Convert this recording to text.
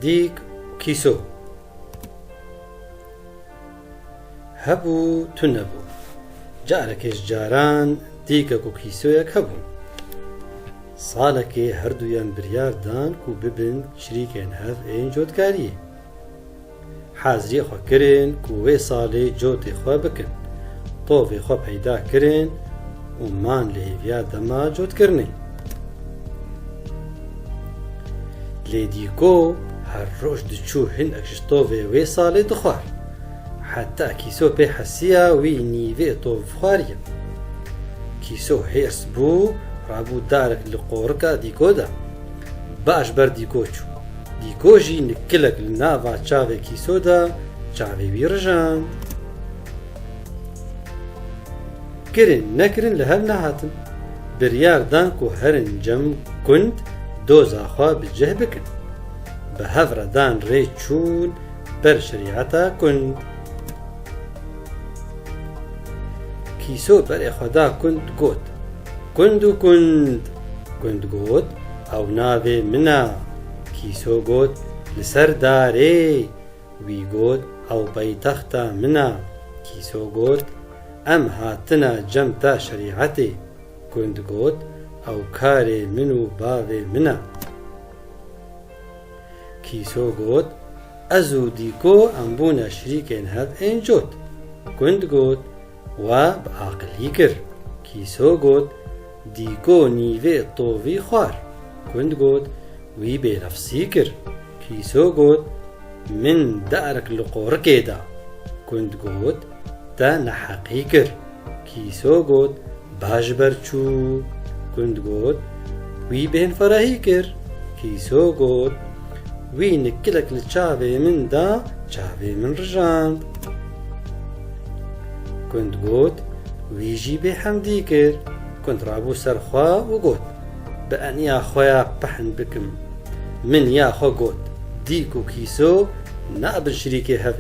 دیک کیسۆ هەبوو تو نەبوو جارێکیش جاران دیکەک و کیسۆیەک هەبوون ساڵێکێ هەردوویان بریاردان و ببن شریکێن هەف ئێن جۆتکاریە حازریە خۆ کرن و وێ ساڵێ جۆتێ خۆ بکن تۆڤێ خۆ پەیدا کرن و مان لە هێڤیا دەما جۆتکردنێ لێ دیکۆ هەر ڕۆژ دچوو هێندێکش تۆڤێ وێ ساڵێ دخوار حتا کیسۆ پێ حەسیە وی نیڤێ تۆڤ خواریە کیسۆ هێرس بوو ڕابوو دارێک لە قۆڕکە دیکۆدا باش بەر دیکۆ چوو دیکۆژی نکلک لە ناوا چاوێ کیسۆدا چاوێوی ڕژاند کرن نەکردن لە هەر نەهاتن بریاردان و هەرنجەم کند دۆزاخوا بجێ بکن بە هەڤڕەدان ڕێ چوون بەر شریعەتە کند کیسۆ بەرێ خۆدا کند گوت کند و کند گوت ئەو ناوێ منە کیسۆ گوت لەسەر دارێ وی گوت ئەو پەیتەختە منە کیسۆ گوت ئەم هاتنە جەم تا شریعەتێ کند گوت ئەو کارێ من و باوێ منە کیسۆ گوت ئەز و دیکۆ ئەم بوونە شریکێن هەف ئێن جۆت کند گوت وا بە عاقلی کرد کیسۆ گوت دیکۆ نیڤێ تۆڤی خوار کند گوت وی بێنەفسی کرد کیسۆ گوت من دارێک لە قۆڕکێدا کند گوت تا نەحەقی کرد کیسۆ گوت باش بەرچوو کند گوت وی بێن فەرەهی کرد کیسۆ گوت وی نکلک لە چاوێ مندا چاوێ من ڕژاند کند گوت ویژی بێ حەمدی کرد کند ڕابوو سەرخوا و گوت بە ئەنیا خۆیا پەحن بکەم من یا خۆ گوت دیک و کیسۆ نابن شریکێ هەف